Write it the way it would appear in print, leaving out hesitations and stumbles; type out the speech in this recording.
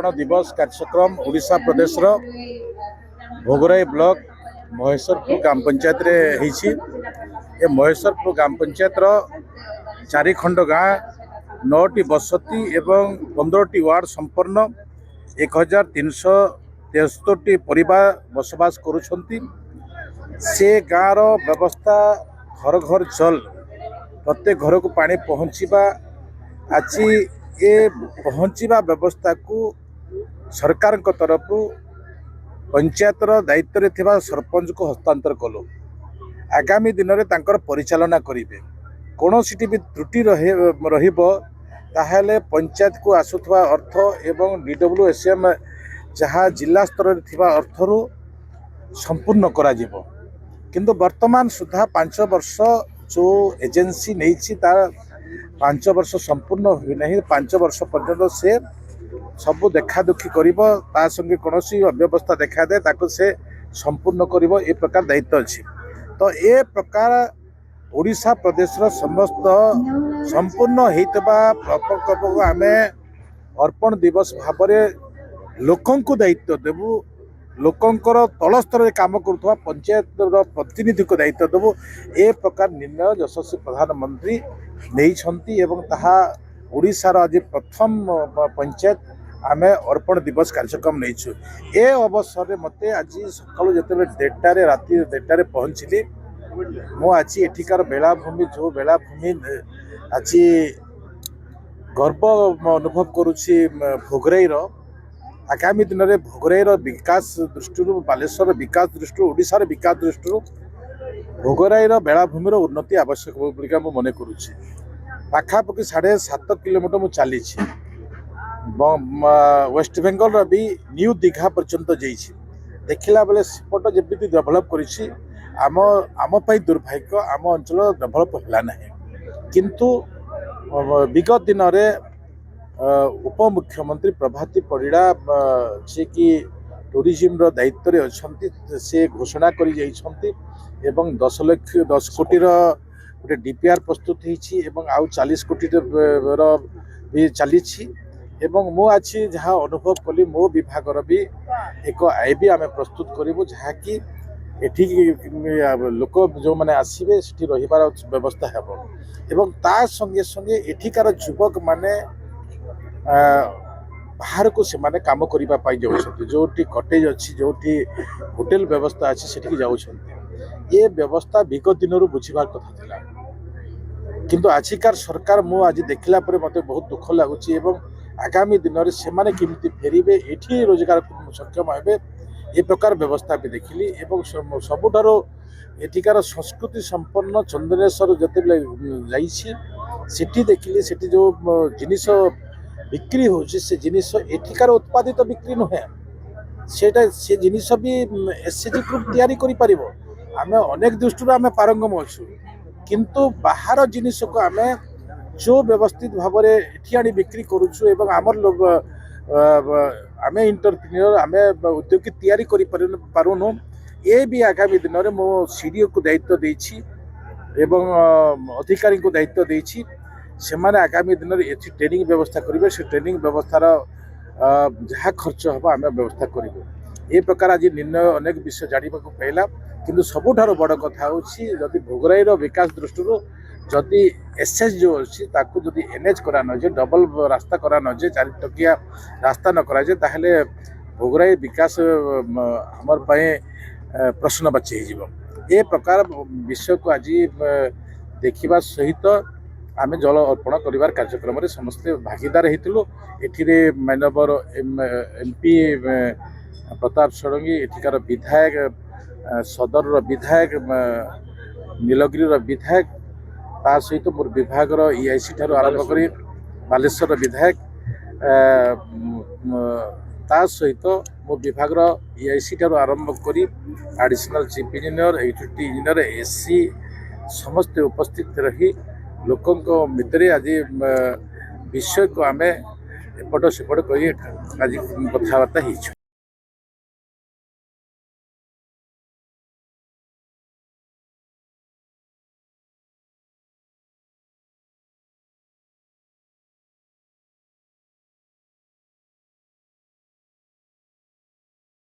अर्पण दिवस कार्यक्रम ओडिशा प्रदेश रो भोगराई ब्लॉक महेश्वरपुर ग्राम पंचायत रे होईछि। ए महेश्वरपुर ग्राम पंचायत रो 4 खंड गाँ 9टी बसती एवं 15टी वार्ड संपन्न 1373 परिवार बसवास करुछंती। से गाँ रो व्यवस्था घर घर जल प्रत्येक घर को पानी पहुँचवा आज ये पहुँचवा व्यवस्था को सरकार तरफ पंचायतर दायित्व थिबा सरपंच को हस्तांतर कलु। आगामी दिन में तांकर परिचालना करेंगे। कौन सी भी त्रुटि रहिबो ताहले पंचायत को आसुथवा अर्थ एवं DWSM जहाँ जिला स्तर में थिबा अर्थरु संपूर्ण करा जिवो। किंतु वर्तमान सुधा 5 वर्ष जो एजेंसी नहीं तार 5 वर्ष संपूर्ण हुई नहीं। 5 वर्ष पर्यंत से सब देखा दुखी करिबो, ता संगे कोनोसी अव्यवस्था देखा दे ताको से संपूर्ण करिबो, ए प्रकार दायित्व अछि। तो ए प्रकार ओडिशा प्रदेश रो समस्त संपूर्ण हेतबा प्रकल्प को आमे अर्पण दिवस भाबरे लोकन को दायित्व देबु। लोकंकर तल स्तर में काम करुवा पंचायत प्रतिनिधि को दायित्व देवु। ए प्रकार निर्णय यशस्वी प्रधानमंत्री नहीं एवं ताहा ओडिशार आज प्रथम पंचायत आमे अर्पण दिवस कार्यक्रम नहीं। ए अवसर में मते आज सकाळु जते डेटारे राति डेटारे पहुँचली मो आज एठिकार बेलाभूमि जो बेलाभूमि आज गर्व अनुभव करुछि। भोगराई आगामी दिन में भोगराईर विकास दृष्टि बालेश्वर विकास दृष्टि ओडिशार विकास दृष्टि भोगराईर बेलाभूमिर उन्नति आवश्यक बोलिका मु मने करुछि। पाखापाखि 7.5 किलोमीटर मु चली वेस्ट बेंगल भी न्यू दीघा पर्यंत जाइछि। देखला बेले सेपट जब डेभलप करिछि आम दुर्भाग्य आम अंचल डेभलप होला नहीं। किंतु विगत दिन में उपमुख्यमंत्री प्रभाती परिड़ा जे कि टूरिज्म रो दायित्व रे अछंती से घोषणा करी जाइछंती एवं 10 कोटी रो गोटे DPR प्रस्तुत होईछि एवं आउ 40 कोटी रो भी चलीछि। एवं मो आछि जहाँ अनुभव कली मो विभाग रो भी एक आईबी आमे प्रस्तुत करिवु जहाँ कि एठी लोक जो माने आसीबे सेठी रहिबार व्यवस्था हेबो एवं ता संगे संगे एठिकार युवक माने बाहर को से माने काम करिबा पाई जाउछथि। जोठी कटेज अछि जोठी होटल व्यवस्था अछि सेठी जाउछथि। ये व्यवस्था विगत दिनरु बुझिबार कथा थिला किंतु आजिकार सरकार मु आज देखला परे मते बहुत दुख लागुछि एवं आगामी दिन में से माने किमिति फेरिबे एठी रोजगार सक्षम हेबे ए प्रकार व्यवस्था भी देखिली। एवं सबुठारो एठिकार संस्कृति संपन्न चंदनेश्वर जते जाइछि सेठी देखिली सेठी जो जिनिस बिक्री होछि से जिनिस एठिकार उत्पादित बिक्री नुहे से जिनिस भी SCG ग्रुप तैयारी करि परिबो। आमे अनेक दृष्टि आमे पारंगम अछु किंतु बाहर जिनिस को आमे जो व्यवस्थित भाव में एठी आनी बिक्री करुछु एवं आमर लोग आमे इंटरप्रेन्योर आमे उद्योगी तैयारी करि पारुनु। ए भी आगामी दिन में मो CDO को दायित्व देछि एवं अधिकारी को दायित्व देछि। से माने आगामी दिन में एथि ट्रेनिंग व्यवस्था करेंगे। से ट्रेनिंग व्यवस्थार जहाँ खर्च हम आम व्यवस्था करूँ। ये प्रकार आज निर्णय अनेक विषय जाना पाइला किंतु सबुठार बड़ कथा होती भोगराईर विकास दृष्टि जदि SS जो अच्छी ताकू जदि NH करा न जाए डबल रास्ता करा न जाए 4 टकिया रास्ता न करा जाए ताहले भोगराई विकास हमर पाए प्रश्नवाची हो। ए प्रकार विषय को आज देखा सहित आमे जल अर्पण करिवार कार्यक्रम रे समस्त भागीदार हेतिलु। एठिरे मानवर MP प्रताप षडंगी एठिकार विधायक सदर विधायक नीलगिरी विधायक ता सहित मोर विभाग EIC ठार आरंभ करी बालेश्वर विधायक ता सहित मो विभाग EIC ठार आरंभ करी additional chief engineer utility engineer SC समस्त उपस्थित रही लोकों भितर आज विषय को आमे एपट सेपट कर आज कथबार्ता।